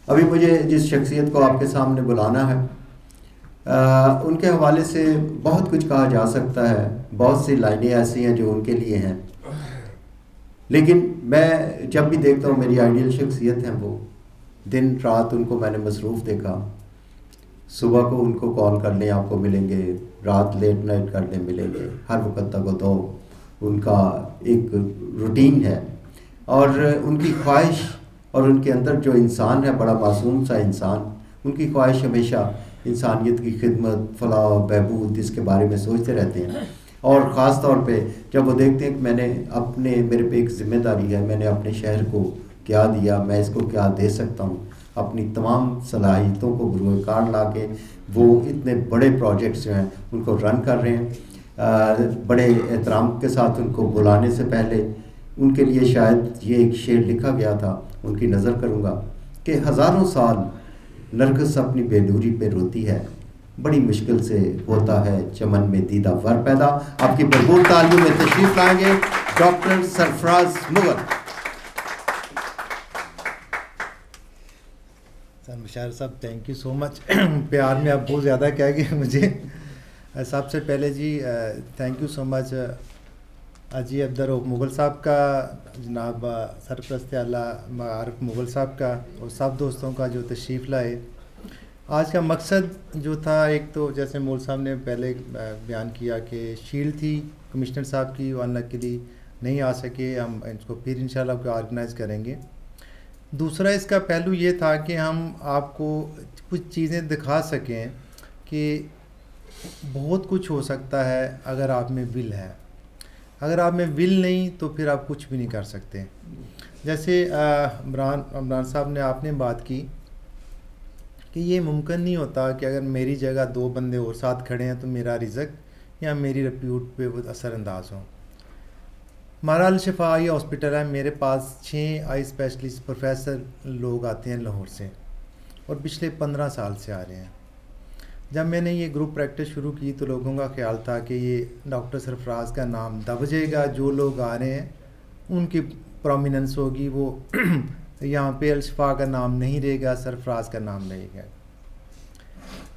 ابھی مجھے جس شخصیت کو آپ کے سامنے بلانا ہے ان کے حوالے سے بہت کچھ کہا جا سکتا ہے، بہت سی لائنیں ایسی ہیں جو ان کے لیے ہیں، لیکن میں جب بھی دیکھتا ہوں میری آئیڈیل شخصیت ہیں وہ، دن رات ان کو میں نے مصروف دیکھا، صبح کو ان کو کال کر لیں آپ کو ملیں گے، رات لیٹ نائٹ کر لیں ملیں گے، ہر وقت تک و دو ان کا ایک روٹین ہے، اور ان کی خواہش اور ان کے اندر جو انسان ہے بڑا معصوم سا انسان، ان کی خواہش ہمیشہ انسانیت کی خدمت، فلاح و بہبود، اس کے بارے میں سوچتے رہتے ہیں، اور خاص طور پہ جب وہ دیکھتے ہیں کہ میں نے میرے پہ ایک ذمہ داری ہے، میں نے اپنے شہر کو کیا دیا، میں اس کو کیا دے سکتا ہوں، اپنی تمام صلاحیتوں کو بروئے کار لا کے وہ اتنے بڑے پروجیکٹس جو ہیں ان کو رن کر رہے ہیں۔ بڑے احترام کے ساتھ ان کو بلانے سے پہلے ان کے لیے شاید یہ ایک شعر لکھا گیا تھا، ان کی نظر کروں گا کہ ہزاروں سال نرگس اپنی بے نوری پہ روتی ہے، بڑی مشکل سے ہوتا ہے چمن میں دیدہ ور پیدا۔ آپ کی بھرپور تعلیوں میں تشریف لائیں گے ڈاکٹر سرفراز مغل۔ سر مشاعر صاحب تھینک یو سو مچ، پیار میں آپ بہت زیادہ کہہ گئے مجھے۔ سب سے پہلے جی تھینک یو سو مچ جی عبدالرؤف مغل صاحب کا، جناب سرپرست اعلیٰ عارف مغل صاحب کا، اور سب دوستوں کا جو تشریف لائے۔ آج کا مقصد جو تھا، ایک تو جیسے مول صاحب نے پہلے بیان کیا کہ شیلڈ تھی کمشنر صاحب کی، وہ انلکیلی نہیں آ سکے، ہم اس کو پھر انشاءاللہ کو آرگنائز کریں گے۔ دوسرا اس کا پہلو یہ تھا کہ ہم آپ کو کچھ چیزیں دکھا سکیں کہ بہت کچھ ہو سکتا ہے اگر آپ میں ول ہے، اگر آپ میں ول نہیں تو پھر آپ کچھ بھی نہیں کر سکتے۔ جیسے عمران صاحب نے آپ نے بات کی کہ یہ ممکن نہیں ہوتا کہ اگر میری جگہ 2 بندے اور ساتھ کھڑے ہیں تو میرا رزق یا میری ریپیوٹ پہ وہ اثر انداز ہوں۔ ہمارا الشفا آئی ہاسپٹل ہے، میرے پاس 6 آئی اسپیشلسٹ پروفیسر لوگ آتے ہیں لاہور سے، اور پچھلے 15 سال سے آ رہے ہیں۔ جب میں نے یہ گروپ پریکٹس شروع کی تو لوگوں کا خیال تھا کہ یہ ڈاکٹر سرفراز کا نام دب جائے گا، جو لوگ آ رہے ہیں ان کی پرومیننس ہوگی، وہ یہاں پہ الشفا کا نام نہیں رہے گا، سرفراز کا نام رہے گا۔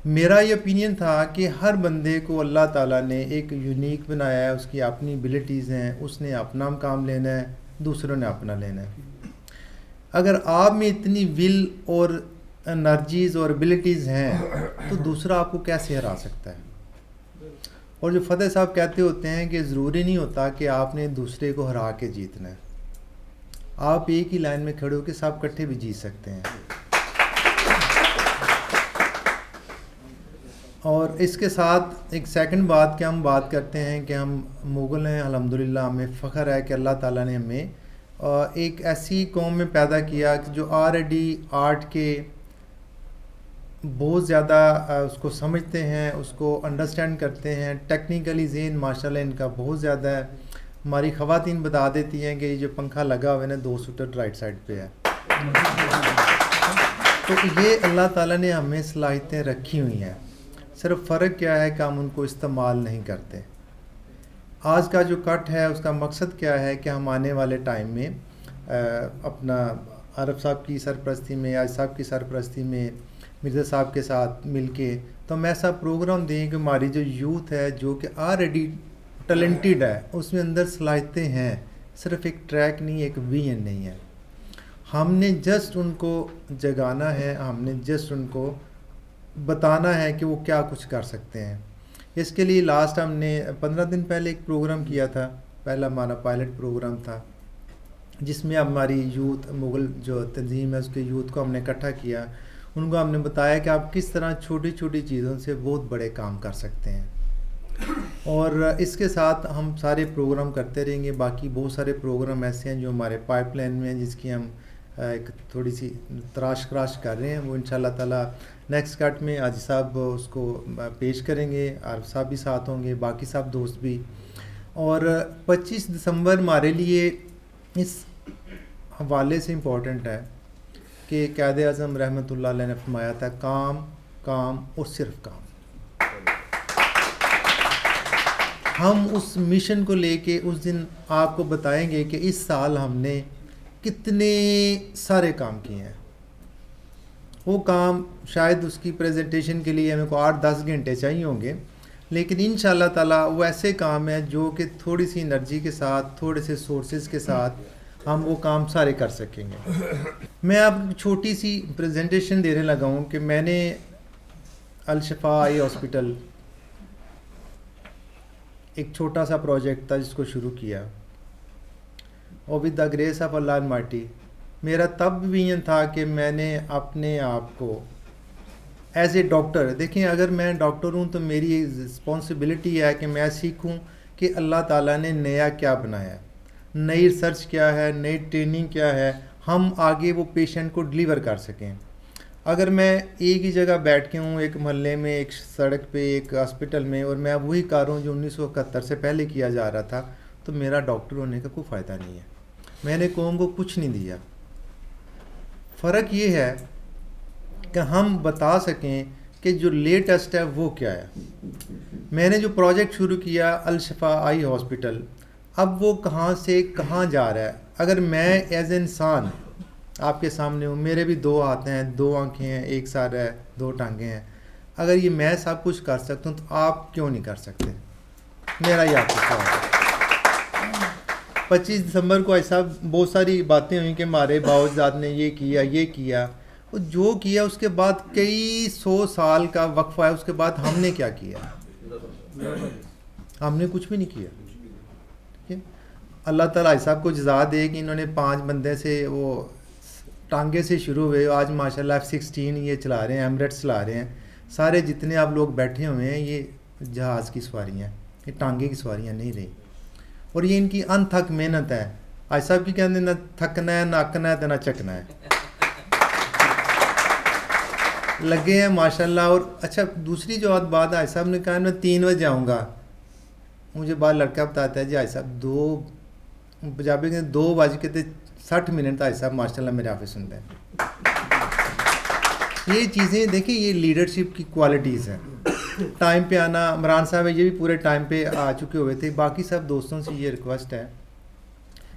میرا یہ اوپینین تھا کہ ہر بندے کو اللہ تعالیٰ نے ایک یونیک بنایا ہے، اس کی اپنی ابیلٹیز ہیں، اس نے اپنا کام لینا ہے، دوسروں نے اپنا لینا ہے۔ اگر آپ میں اتنی ول اور انرجیز اور ابیلٹیز ہیں تو دوسرا آپ کو کیسے ہرا سکتا ہے؟ اور جو فتح صاحب کہتے ہوتے ہیں کہ ضروری نہیں ہوتا کہ آپ نے دوسرے کو ہرا کے جیتنا ہے، آپ ایک ہی لائن میں کھڑے ہو کے سب کٹھے بھی جیت سکتے ہیں۔ اور اس کے ساتھ ایک سیکنڈ بات کہ ہم بات کرتے ہیں کہ ہم مغل ہیں، الحمدللہ ہمیں فخر ہے کہ اللہ تعالیٰ نے ہمیں ایک ایسی قوم میں پیدا کیا کہ جو آلریڈی آرٹ کے بہت زیادہ اس کو سمجھتے ہیں، اس کو انڈرسٹینڈ کرتے ہیں، ٹیکنیکلی ذہن ماشاءاللہ ان کا بہت زیادہ ہے۔ ہماری خواتین بتا دیتی ہیں کہ یہ جو پنکھا لگا ہوا ہے نا 2 سوٹر رائٹ سائڈ پہ ہے، تو یہ اللہ تعالیٰ نے ہمیں صلاحیتیں رکھی ہوئی ہیں، صرف فرق کیا ہے کہ ہم ان کو استعمال نہیں کرتے۔ آج کا جو کٹ ہے اس کا مقصد کیا ہے کہ ہم آنے والے ٹائم میں اپنا عارف صاحب کی سرپرستی میں، آج صاحب کی سرپرستی میں، مرزا صاحب کے ساتھ مل کے تو ہم ایسا پروگرام دیں کہ ہماری جو یوتھ ہے جو کہ آلریڈی ٹیلنٹڈ ہے، اس میں اندر صلاحیتیں ہیں، صرف ایک ٹریک نہیں، ایک ویژن نہیں ہے، ہم نے جسٹ ان کو جگانا ہے، ہم نے جسٹ ان کو بتانا ہے کہ وہ کیا کچھ کر سکتے ہیں۔ اس کے لیے لاسٹ ہم نے 15 دن پہلے ایک پروگرام کیا تھا، پہلا ہمارا پائلٹ پروگرام تھا، جس میں ہماری یوتھ مغل جو تنظیم ہے اس کے یوتھ کو ہم نے اکٹھا کیا، ان کو ہم نے بتایا کہ آپ کس طرح چھوٹی چھوٹی چیزوں سے بہت بڑے کام کر سکتے ہیں۔ اور اس کے ساتھ ہم سارے پروگرام کرتے رہیں گے، باقی بہت سارے پروگرام ایسے ہیں جو ہمارے پائپ لائن میں ہیں، جس کی ہم ایک تھوڑی سی تراش کر رہے ہیں، وہ انشاءاللہ تعالیٰ نیکسٹ کٹ میں حاجی صاحب اس کو پیش کریں گے، عارف صاحب بھی ساتھ ہوں گے، باقی سب دوست بھی۔ اور 25 دسمبر ہمارے لیے اس حوالے سے امپورٹنٹ ہے کہ قائد اعظم رحمۃ اللہ علیہ نے فرمایا تھا کام کام اور صرف کام۔ ہم اس مشن کو لے کے اس دن آپ کو بتائیں گے کہ اس سال ہم نے کتنے سارے کام کیے ہیں، وہ کام شاید اس کی پریزنٹیشن کے لیے میرے کو 8-10 گھنٹے چاہیے ہوں گے، لیکن ان شاء اللہ تعالیٰ وہ ایسے کام ہیں جو کہ تھوڑی سی انرجی کے ساتھ، تھوڑے سے سورسز کے ساتھ ہم وہ کام سارے کر سکیں گے۔ میں اب چھوٹی سی پریزنٹیشن دینے لگا ہوں کہ میں نے الشفا آئی ہاسپٹل ایک چھوٹا سا پروجیکٹ تھا جس کو شروع کیا، اور with the grace of Allah almighty میرا تب ویژن تھا کہ میں نے اپنے آپ کو ایز اے ڈاکٹر، دیکھیں اگر میں ڈاکٹر ہوں تو میری رسپانسبلٹی ہے کہ میں سیکھوں کہ اللہ تعالیٰ نے نیا کیا بنایا ہے، نئی ریسرچ کیا ہے، نئی ٹریننگ کیا ہے، ہم آگے وہ پیشنٹ کو ڈلیور کر سکیں۔ اگر میں ایک ہی جگہ بیٹھ کے ہوں، ایک محلے میں، ایک سڑک پہ، ایک ہاسپٹل میں، اور میں وہی کر رہا ہوں جو 1971 سے پہلے کیا جا رہا تھا، تو میرا ڈاکٹر ہونے کا کوئی فائدہ نہیں ہے، میں نے قوم کو کچھ نہیں دیا۔ فرق یہ ہے کہ ہم بتا سکیں کہ جو لیٹسٹ ہے وہ کیا ہے۔ میں نے جو پروجیکٹ شروع کیا الشفا آئی ہاسپٹل، اب وہ کہاں سے کہاں جا رہا ہے۔ اگر میں ایز اے انسان آپ کے سامنے ہوں، میرے بھی 2 ہاتھ ہیں، 2 آنکھیں ہیں، 1 سر ہے، 2 ٹانگیں ہیں، اگر یہ میں سب کچھ کر سکتا ہوں تو آپ کیوں نہیں کر سکتے؟ میرا یہ آپ کو سوال ہے۔ 25 دسمبر کو ایسا بہت ساری باتیں ہوئیں کہ ہمارے باوجداد نے یہ کیا، یہ کیا، وہ جو کیا اس کے بعد کئی 100 سال کا وقفہ ہے، اس کے بعد ہم نے کیا کیا؟ ہم نے کچھ بھی نہیں کیا۔ ٹھیک ہے، اللہ تعالیٰ صاحب کو جزا دے کہ انہوں نے 5 بندے سے وہ ٹانگے سے شروع ہوئے، آج ماشاءاللہ F-16 یہ چلا رہے ہیں، ایمریٹس چلا رہے ہیں، سارے جتنے آپ لوگ بیٹھے ہوئے ہیں یہ جہاز کی سواریاں، یہ ٹانگے کی سواریاں نہیں رہی، اور یہ ان کی انتھک محنت ہے۔ آج صاحب کی کہتے ہیں نہ تھکنا ہے، نہ اکنا ہے، نہ چکنا ہے، لگے ہیں ماشاءاللہ۔ اور اچھا دوسری جو بات آج صاحب نے کہا میں 3 بجے آؤں گا، مجھے بعد لڑکا بتاتا ہے جی آج صاحب 2 پنجابی کے 2:60 آج صاحب ماشاءاللہ میرے آفس سنتے ہیں۔ یہ چیزیں دیکھیں، یہ لیڈرشپ کی کوالٹیز ہیں۔ ٹائم پہ آنا، عمران صاحب یہ بھی پورے ٹائم پہ آ چکے ہوئے تھے۔ باقی سب دوستوں سے یہ ریکویسٹ ہے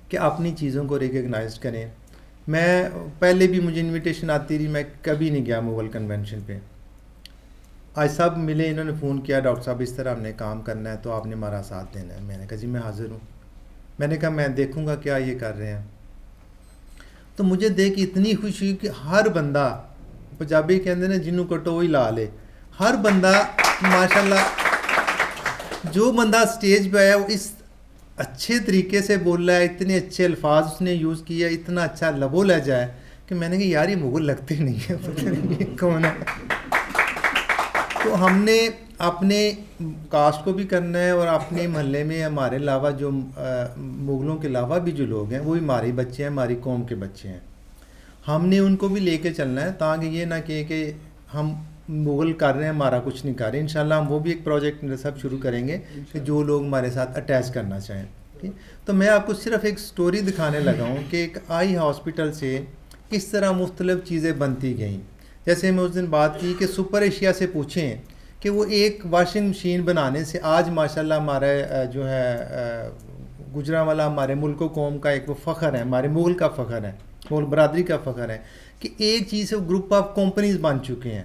کہ اپنی چیزوں کو ریکگنائز کریں۔ میں پہلے بھی مجھے انویٹیشن آتی رہی، میں کبھی نہیں گیا مغل کنونشن پہ۔ آج صاحب ملے، انہوں نے فون کیا ڈاکٹر صاحب اس طرح ہم نے کام کرنا ہے تو آپ نے ہمارا ساتھ دینا ہے۔ میں نے کہا جی میں حاضر ہوں۔ میں نے کہا میں دیکھوں گا کیا یہ کر رہے ہیں۔ تو مجھے دیکھ اتنی خوشی ہوئی کہ ہر بندہ، پنجابی کے اندر جنوں کٹو وہی لا لے، ہر بندہ ماشاءاللہ جو بندہ سٹیج پہ آیا وہ اس اچھے طریقے سے بول رہا ہے، اتنے اچھے الفاظ اس نے یوز کیا، اتنا اچھا لب و لہجہ ہے کہ میں نے کہا یار یہ مغل لگتے نہیں ہیں، پتہ نہیں یہ کون ہے۔ تو ہم نے اپنے کاسٹ کو بھی کرنا ہے، اور اپنے محلے میں ہمارے علاوہ جو مغلوں کے علاوہ بھی جو لوگ ہیں وہ ہمارے بچے ہیں، ہماری قوم کے بچے ہیں، ہم نے ان کو بھی لے کے چلنا ہے، تاکہ یہ نہ کہ ہم مغل کر رہے ہیں ہمارا کچھ نہیں کر رہے۔ انشاءاللہ ہم وہ بھی ایک پروجیکٹ سب شروع کریں گے کہ جو لوگ ہمارے ساتھ اٹیچ کرنا چاہیں۔ ٹھیک، تو میں آپ کو صرف ایک سٹوری دکھانے لگا ہوں کہ ایک آئی ہاسپٹل سے کس طرح مختلف چیزیں بنتی گئیں۔ جیسے میں اس دن بات کی کہ سپر ایشیا سے پوچھیں کہ وہ ایک واشنگ مشین بنانے سے آج ماشاءاللہ ہمارے جو ہے گجرانوالہ ہمارے ملک و قوم کا ایک وہ فخر ہے، ہمارے مغل کا فخر ہے، مغل برادری کا فخر ہے کہ ایک چیز سے گروپ آف کمپنیز بن چکے ہیں۔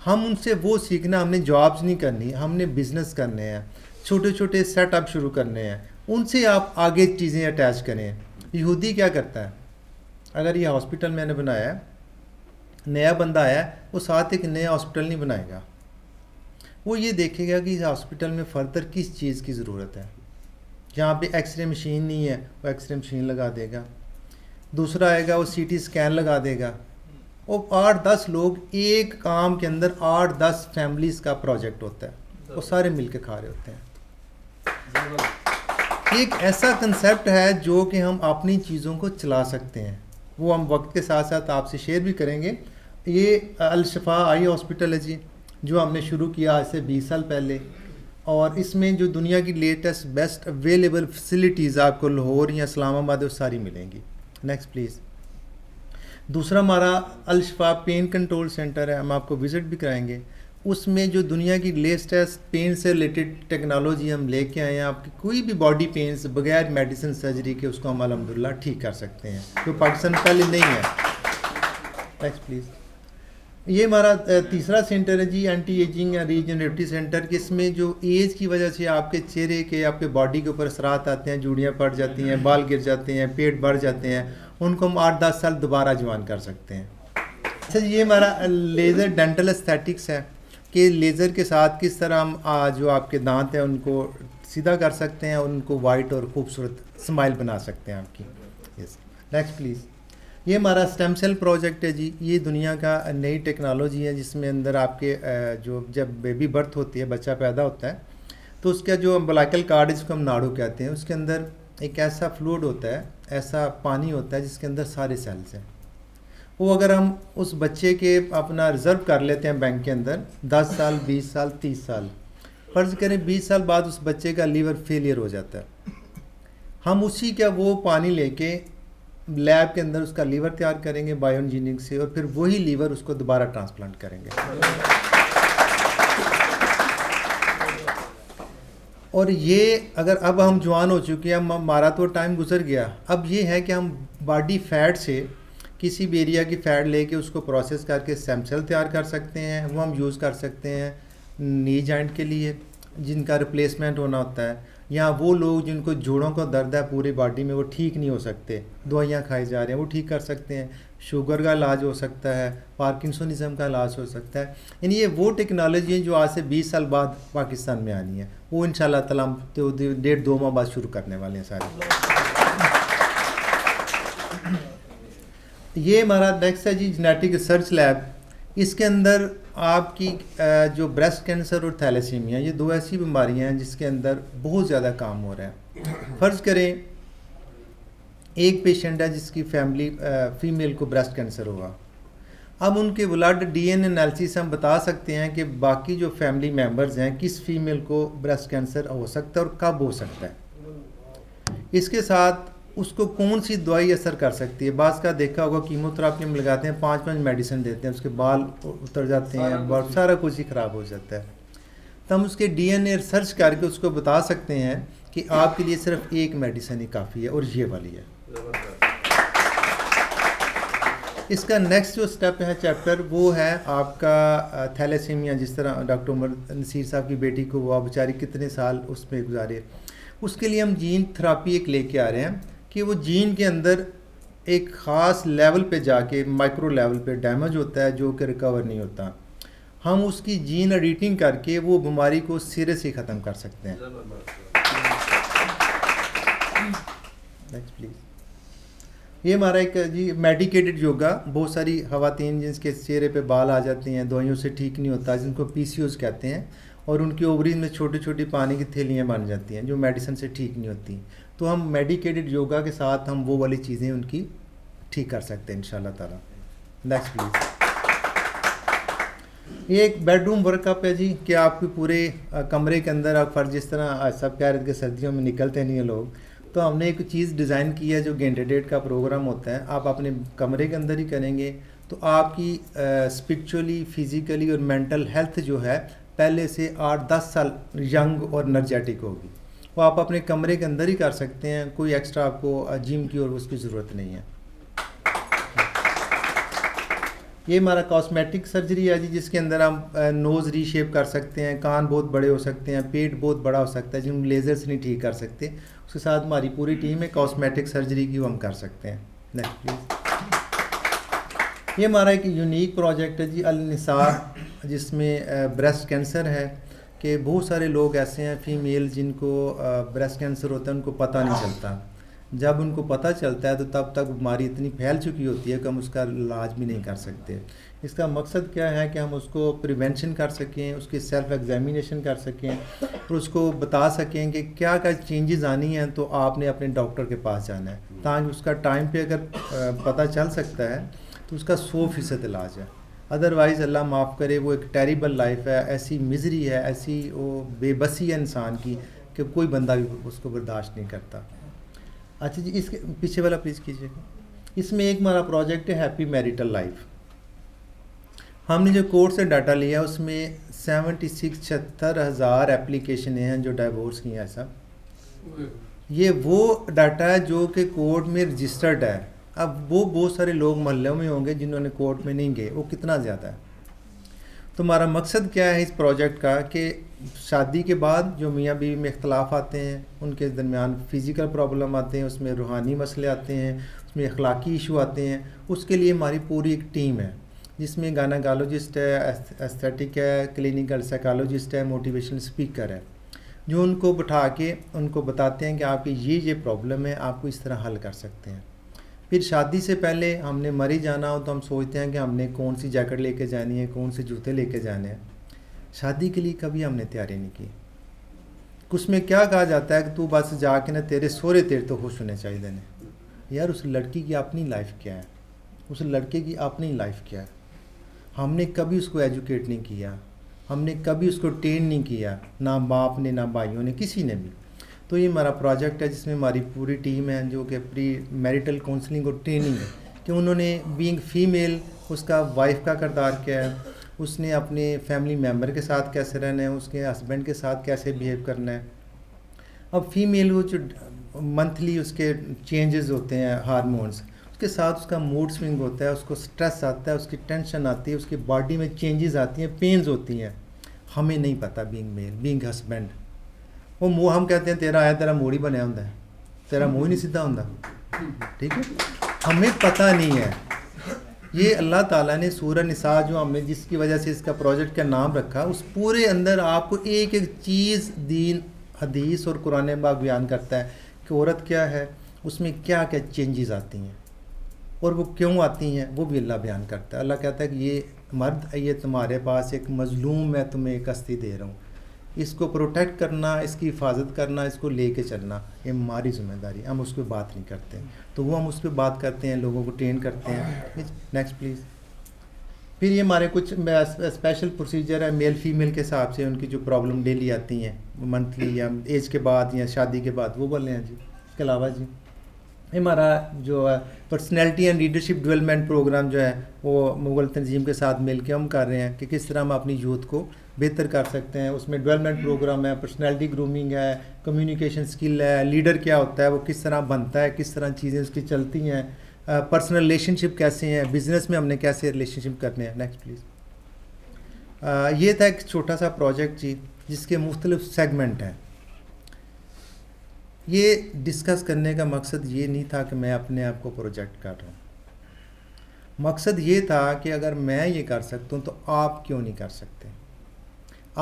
ہم ان سے وہ سیکھنا، ہم نے جابز نہیں کرنی، ہم نے بزنس کرنے ہیں، چھوٹے چھوٹے سیٹ اپ شروع کرنے ہیں، ان سے آپ آگے چیزیں اٹیچ کریں۔ یہودی کیا کرتا ہے؟ اگر یہ ہاسپٹل میں نے بنایا ہے، نیا بندہ آیا ہے، وہ ساتھ ایک نیا ہاسپٹل نہیں بنائے گا، وہ یہ دیکھے گا کہ اس ہاسپٹل میں فردر کس چیز کی ضرورت ہے۔ جہاں پہ ایکس رے مشین نہیں ہے وہ ایکس رے مشین لگا دے گا، دوسرا آئے گا وہ سی ٹی اسکین لگا دے گا۔ وہ 8-10 لوگ ایک کام کے اندر 8-10 فیملیز کا پروجیکٹ ہوتا ہے، وہ سارے مل کے کھا رہے ہوتے ہیں۔ ایک ایسا کنسیپٹ ہے جو کہ ہم اپنی چیزوں کو چلا سکتے ہیں، وہ ہم وقت کے ساتھ ساتھ آپ سے شیئر بھی کریں گے۔ یہ الشفا آئی ہاسپٹل ہے جی، جو ہم نے شروع کیا آج سے 20 سال پہلے، اور اس میں جو دنیا کی لیٹسٹ بیسٹ اویلیبل فیسلٹیز آپ کو لاہور یا اسلام آباد وہ ساری ملیں گی۔ Next please. دوسرا ہمارا الشفا پین کنٹرول سینٹر ہے، ہم آپ کو وزٹ بھی کرائیں گے۔ اس میں جو دنیا کی لیٹسٹ پین سے ریلیٹڈ ٹیکنالوجی ہم لے کے آئے ہیں، آپ کی کوئی بھی باڈی پینس بغیر میڈیسن سرجری کے اس کو ہم الحمدللہ ٹھیک کر سکتے ہیں، جو پاکستان پہلے نہیں ہے۔ Next please. یہ ہمارا تیسرا سینٹر ہے جی، اینٹی ایجنگ یا ریجنریٹیو سینٹر، کہ اس میں جو ایج کی وجہ سے آپ کے چہرے کے، آپ کے باڈی کے اوپر اثرات آتے ہیں، جوڑیاں پڑ جاتی ہیں، بال گر جاتے ہیں، پیٹ بڑھ جاتے ہیں، ان کو ہم 8-10 سال دوبارہ جوان کر سکتے ہیں. اچھا جی، یہ ہمارا لیزر ڈینٹل استھیٹکس ہے کہ لیزر کے ساتھ کس طرح ہم جو آپ کے دانت ہیں ان کو سیدھا کر سکتے ہیں اور ان کو وائٹ اور خوبصورت اسمائل بنا سکتے ہیں آپ کی. یس، نیکسٹ پلیز. یہ ہمارا اسٹیم سیل پروجیکٹ ہے جی. یہ دنیا کا نئی ٹیکنالوجی ہے جس میں اندر آپ کے جو جب بیبی برتھ ہوتی ہے، بچہ پیدا ہوتا ہے، تو اس کا جو امبلائکل کارڈ جس کو ہم ناڑو کہتے ہیں، اس کے اندر ایک ایسا فلوئڈ ہوتا ہے، ایسا پانی ہوتا ہے جس کے اندر سارے سیلز ہیں. وہ اگر ہم اس بچے کے اپنا ریزرو کر لیتے ہیں بینک کے اندر 10 سال 20 سال 30 سال، فرض کریں 20 سال بعد اس بچے کا لیور فیلئر ہو جاتا ہے، ہم اسی کا وہ پانی لے کے لیب کے اندر اس کا لیور تیار کریں گے بائیو انجینئرنگ سے، اور پھر وہی لیور اس کو دوبارہ ٹرانسپلانٹ کریں گے. اور یہ اگر اب ہم جوان ہو چکے ہیں، ہمارا تو ٹائم گزر گیا، اب یہ ہے کہ ہم باڈی فیٹ سے کسی بھی ایریا کی فیٹ لے کے اس کو پروسیس کر کے اسٹیم سیل تیار کر سکتے ہیں. وہ ہم یوز کر سکتے ہیں نی جوائنٹ کے لیے جن کا ریپلیسمنٹ ہونا ہوتا ہے، یا وہ لوگ جن کو جوڑوں کا درد ہے پوری باڈی میں، وہ ٹھیک نہیں ہو سکتے، دوائیاں کھائی جا رہے ہیں، وہ ٹھیک کر سکتے ہیں. شوگر کا علاج ہو سکتا ہے، پارکنسونزم کا علاج ہو سکتا ہے. یعنی یہ وہ ٹیکنالوجی ہیں جو آج سے 20 سال بعد پاکستان میں آنی ہے. وہ انشاءاللہ تعالیٰ ہم 1.5-2 ماہ بعد شروع کرنے والے ہیں سارے. یہ ہمارا نیکسٹ ہے جی جینیٹک ریسرچ لیب. اس کے اندر آپ کی جو بریسٹ کینسر اور تھیلیسیمیا، یہ 2 ایسی بیماریاں ہیں جس کے اندر بہت زیادہ کام ہو رہا ہے. فرض کریں ایک پیشنٹ ہے جس کی فیمیل کو بریسٹ کینسر ہوا، اب ان کے بلڈ ڈی این اے انالیسس سے ہم بتا سکتے ہیں کہ باقی جو فیملی ممبرز ہیں کس فیمیل کو بریسٹ کینسر ہو سکتا ہے اور کب ہو سکتا ہے. اس کے ساتھ اس کو کون سی دوائی اثر کر سکتی ہے. بعض کا دیکھا ہوگا کیمو تھراپی ہم لگاتے ہیں، 5 میڈیسن دیتے ہیں، اس کے بال اتر جاتے ہیں، بہت سارا کچھ ہی خراب ہو جاتا ہے. تو ہم اس کے ڈی این اے ریسرچ کر کے اس کو بتا سکتے ہیں کہ آپ کے لیے صرف ایک میڈیسن ہی کافی ہے اور یہ والی ہے. اس کا نیکسٹ جو سٹیپ ہے چیپٹر، وہ ہے آپ کا تھیلیسیمیا. جس طرح ڈاکٹر عمر نصیر صاحب کی بیٹی کو وہ بیچاری کتنے سال اس میں گزارے، اس کے لیے ہم جین تھراپی ایک لے کے آ رہے ہیں کہ وہ جین کے اندر ایک خاص لیول پہ جا کے مائکرو لیول پہ ڈیمیج ہوتا ہے جو کہ ریکور نہیں ہوتا. ہم اس کی جین ایڈیٹنگ کر کے وہ بیماری کو سرے سے ختم کر سکتے ہیں. Next please. یہ ہمارا ایک جی میڈیکیٹڈ یوگا. بہت ساری خواتین جن کے چہرے پہ بال آ جاتی ہیں، دوائیوں سے ٹھیک نہیں ہوتا، جن کو پی سی اوز کہتے ہیں، اور ان کی اووریز میں چھوٹی چھوٹی پانی کی تھیلیاں بن جاتی ہیں جو میڈیسن سے ٹھیک نہیں ہوتی. تو ہم میڈیکیٹڈ یوگا کے ساتھ ہم وہ والی چیزیں ان کی ٹھیک کر سکتے ہیں انشاءاللہ تعالیٰ. Next please. یہ ایک بیڈ روم ورک اپ ہے جی کہ آپ کے پورے کمرے کے اندر آپ فرض، جس طرح سب کہہ رہے تھے کہ سردیوں میں نکلتے نہیں ہیں لوگ، تو ہم نے ایک چیز ڈیزائن کی ہے جو گینٹے ڈیٹ کا پروگرام ہوتا ہے. آپ اپنے کمرے کے اندر ہی کریں گے تو آپ کی اسپرچولی، فزیکلی اور مینٹل ہیلتھ جو ہے پہلے سے 8-10 سال ینگ اور انرجیٹک ہوگی. وہ آپ اپنے کمرے کے اندر ہی کر سکتے ہیں، کوئی ایکسٹرا آپ کو جم کی اور اس کی ضرورت نہیں ہے. یہ ہمارا کاسمیٹک سرجری ہے جی جس کے اندر ہم نوز ری شیپ کر سکتے ہیں، کان بہت بڑے ہو سکتے ہیں، پیٹ بہت بڑا ہو سکتا ہے جن لیزر سے نہیں ٹھیک کر سکتے. اس کے ساتھ ہماری پوری ٹیم ہے کاسمیٹک سرجری کی، وہ ہم کر سکتے ہیں. Next please. یہ ہمارا ایک یونیک پروجیکٹ ہے جی النساء، جس میں بریسٹ کینسر ہے کہ بہت سارے لوگ ایسے ہیں فیمیل جن کو بریسٹ کینسر ہوتا ہے، ان کو پتہ نہیں چلتا. جب ان کو پتہ چلتا ہے تو تب تک بیماری اتنی پھیل چکی ہوتی ہے کہ ہم اس کا علاج بھی نہیں کر سکتے. اس کا مقصد کیا ہے کہ ہم اس کو پریونشن کر سکیں، اس کی سیلف ایگزامینیشن کر سکیں اور اس کو بتا سکیں کہ کیا چینجز آنی ہیں، تو آپ نے اپنے ڈاکٹر کے پاس جانا ہے تاکہ اس کا ٹائم پہ اگر پتہ چل سکتا ہے تو اس کا 100% علاج ہے. ادروائز اللہ معاف کرے وہ ایک ٹیریبل لائف ہے، ایسی مزری ہے، ایسی وہ بے بسی ہے انسان کی کہ کوئی بندہ بھی اس کو برداشت نہیں کرتا. اچھا جی، اس کے پیچھے والا پلیز کیجیے گا. اس میں ایک ہمارا پروجیکٹ ہے ہیپی میریٹل لائف. ہم نے جو کورٹ سے ڈاٹا لیا اس میں 76,000 ایپلیکیشنیں ہیں جو ڈائیورس کی ہیں. ایسا یہ وہ ڈاٹا ہے جو کہ کورٹ میں رجسٹرڈ ہے. اب وہ بہت سارے لوگ محلوں میں ہوں گے جنہوں نے کورٹ میں نہیں گئے، وہ کتنا زیادہ ہے. تو ہمارا مقصد کیا ہے اس پروجیکٹ کا کہ شادی کے بعد جو میاں بیوی میں اختلاف آتے ہیں، ان کے درمیان فزیکل پرابلم آتے ہیں، اس میں روحانی مسئلے آتے ہیں، اس میں اخلاقی ایشو آتے ہیں، اس کے لیے ہماری پوری ایک ٹیم ہے جس میں گائناکالوجسٹ ہے، ایستھیٹک ہے، کلینکل سائیکالوجسٹ ہے، موٹیویشنل اسپیکر ہے، جو ان کو بٹھا کے ان کو بتاتے ہیں کہ آپ کی یہ پرابلم ہے، آپ کو اس طرح حل کر سکتے ہیں۔ پھر شادی سے پہلے ہم نے مری جانا ہو تو ہم سوچتے ہیں کہ ہم نے کون سی جیکٹ لے کے جانی ہے، کون سے جوتے لے کے جانے ہیں۔ شادی کے لیے کبھی ہم نے تیاری نہیں کی۔ اس میں کیا کہا جاتا ہے کہ تو بس جا کے نا تیرے سورے تیرے تو خوش ہونے چاہیے نے۔ یار اس لڑکی کی اپنی لائف کیا ہے، اس لڑکے کی اپنی لائف کیا ہے؟ ہم نے کبھی اس کو ایجوکیٹ نہیں کیا، ہم نے کبھی اس کو ٹرین نہیں کیا، نہ باپ نے، نہ بھائیوں نے، کسی نے بھی۔ تو یہ ہمارا پروجیکٹ ہے جس میں ہماری پوری ٹیم ہے جو کہ پری میریٹل کاؤنسلنگ اور ٹریننگ ہے کہ انہوں نے بینگ فیمیل اس کا وائف کا کردار کیا ہے، اس نے اپنے فیملی ممبر کے ساتھ کیسے رہنا ہے، اس کے ہسبینڈ کے ساتھ کیسے بیہیو کرنا ہے۔ اب فیمیل وہ جو منتھلی اس کے چینجز ہوتے ہیں ہارمونس، اس کے ساتھ اس کا موڈ سوئنگ ہوتا ہے، اس کو سٹریس آتا ہے، اس کی ٹینشن آتی ہے، اس کی باڈی میں چینجز آتی ہیں، پینز ہوتی ہیں۔ ہمیں نہیں پتہ بینگ میل، بینگ ہسبینڈ، وہ منہ ہم کہتے ہیں تیرا آیا تیرا موڑ ہی بنیا ہوتا ہے، تیرا منہ ہی نہیں سیدھا ہوتا، ٹھیک ہے، ہمیں پتہ نہیں ہے۔ یہ اللہ تعالیٰ نے سورہ نساء جو ہم نے جس کی وجہ سے اس کا پروجیکٹ کا نام رکھا، اس پورے اندر آپ کو ایک ایک چیز دین، حدیث اور قرآن پاک بیان کرتا ہے کہ عورت کیا ہے، اس میں کیا کیا چینجز آتی ہیں اور وہ کیوں آتی ہیں، وہ بھی اللہ بیان کرتا ہے۔ اللہ کہتا ہے کہ یہ مرد، یہ تمہارے پاس ایک مظلوم، میں تمہیں ایک ہستی دے رہا ہوں، اس کو پروٹیکٹ کرنا، اس کی حفاظت کرنا، اس کو لے کے چلنا، یہ ہماری ذمہ داری ہے۔ ہم اس پہ بات نہیں کرتے، تو وہ ہم اس پہ بات کرتے ہیں، لوگوں کو ٹرین کرتے ہیں۔ Next please. پھر یہ ہمارے کچھ اسپیشل پروسیجر ہے میل فیمیل کے حساب سے، ان کی جو پرابلم ڈیلی آتی ہیں منتھلی یا ایج کے بعد یا شادی کے بعد، وہ بولے ہیں جی۔ اس کے علاوہ جی ہمارا جو ہے personality and leadership development programme جو ہے وہ مغل تنظیم کے ساتھ مل کے ہم کر رہے ہیں کہ کس طرح ہم اپنی یوتھ کو بہتر کر سکتے ہیں۔ اس میں ڈیولپمنٹ پروگرام ہے، پرسنالٹی گرومنگ ہے، کمیونیکیشن سکل ہے، لیڈر کیا ہوتا ہے، وہ کس طرح بنتا ہے، کس طرح چیزیں اس کی چلتی ہیں، پرسنل ریلیشن شپ کیسے ہیں، بزنس میں ہم نے کیسے ریلیشن شپ کرنے ہیں۔ Next please. یہ تھا ایک چھوٹا سا پروجیکٹ جی جس کے مختلف سیگمنٹ ہیں۔ یہ ڈسکس کرنے کا مقصد یہ نہیں تھا کہ میں اپنے آپ کو پروجیکٹ کر رہا ہوں، مقصد یہ تھا کہ اگر میں یہ کر سکتا ہوں تو آپ کیوں نہیں کر سکتے۔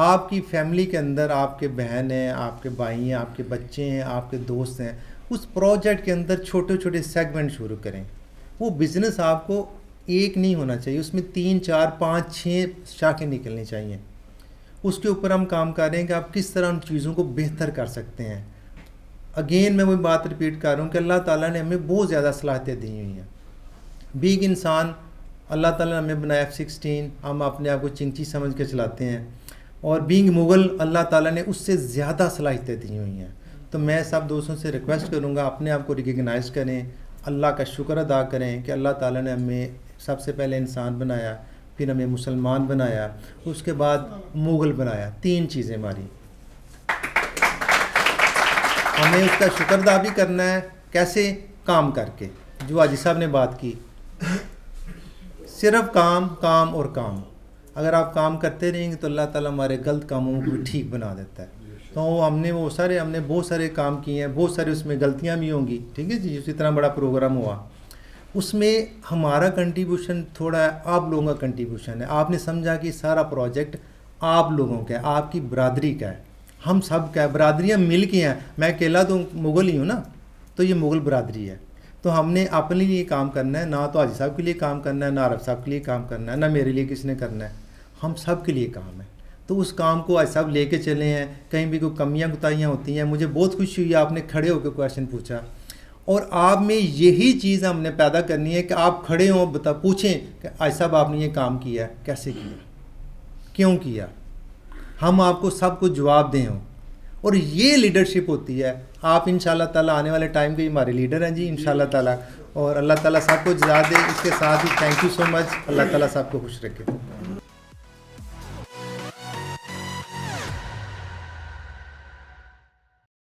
آپ کی فیملی کے اندر آپ کے بہن ہیں، آپ کے بھائی ہیں، آپ کے بچے ہیں، آپ کے دوست ہیں، اس پروجیکٹ کے اندر چھوٹے چھوٹے سیگمنٹ شروع کریں۔ وہ بزنس آپ کو ایک نہیں ہونا چاہیے، اس میں 3 4 5 6 شاخیں نکلنی چاہیے۔ اس کے اوپر ہم کام کر رہے ہیں کہ آپ کس طرح ان چیزوں کو بہتر کر سکتے ہیں۔ اگین میں وہی بات ریپیٹ کر رہا ہوں کہ اللہ تعالیٰ نے ہمیں بہت زیادہ صلاحیتیں دی ہوئی ہیں۔ بینگ انسان، اللہ تعالیٰ نے ہمیں بنایا F-16، ہم اپنے آپ کو چنچی سمجھ کے چلاتے ہیں، اور بینگ مغل اللہ تعالیٰ نے اس سے زیادہ صلاحیتیں دی ہوئی ہیں۔ تو میں سب دوستوں سے ریکویسٹ کروں گا اپنے آپ کو ریکگنائز کریں، اللہ کا شکر ادا کریں کہ اللہ تعالیٰ نے ہمیں سب سے پہلے انسان بنایا، پھر ہمیں مسلمان بنایا، اس کے بعد مغل بنایا۔ 3 چیزیں ہماری، ہمیں اس کا شکر ادا بھی کرنا ہے۔ کیسے؟ کام کر کے، جو حاجی صاحب نے بات کی، صرف کام کام اور کام۔ اگر آپ کام کرتے رہیں گے تو اللہ تعالیٰ ہمارے غلط کاموں کو ٹھیک بنا دیتا ہے۔ تو ہم نے بہت سارے کام کیے ہیں، بہت سارے اس میں غلطیاں بھی ہوں گی، ٹھیک ہے جی، اسی طرح بڑا پروگرام ہوا، اس میں ہمارا کنٹریبیوشن تھوڑا ہے، آپ لوگوں کا کنٹریبیوشن ہے۔ آپ نے سمجھا کہ سارا پروجیکٹ آپ لوگوں کا ہے، آپ کی برادری کا ہے، ہم سب کا ہے، برادریاں مل کے ہیں۔ میں اکیلا تو مغل ہی ہوں نا، تو یہ مغل برادری ہے۔ تو ہم نے اپنے لیے کام کرنا ہے، نہ تو حاجی صاحب کے لیے کام کرنا ہے، نہ عرب صاحب کے لیے کام کرنا ہے، نہ میرے لیے کس نے کرنا ہے، ہم سب کے لیے کام ہے۔ تو اس کام کو حاجی صاحب لے کے چلے ہیں۔ کہیں بھی کوئی کمیاں کوتاہیاں ہوتی ہیں، مجھے بہت خوشی ہوئی آپ نے کھڑے ہو کے کویشچن پوچھا، اور آپ میں یہی چیز ہم نے پیدا کرنی ہے کہ آپ کھڑے ہوں، پوچھیں کہ حاجی صاحب آپ نے یہ کام کیا ہے، کیسے کیا، کیوں کیا، ہم آپ کو سب کو جواب دیں ہوں۔ اور یہ لیڈرشپ ہوتی ہے۔ آپ انشاءاللہ تعالیٰ آنے والے ٹائم کے ہمارے لیڈر ہیں جی انشاءاللہ تعالیٰ، اور اللہ تعالیٰ سب کو جزا دے۔ اس کے ساتھ ہی تھینک یو سو مچ، اللہ تعالیٰ سب کو خوش رکھے۔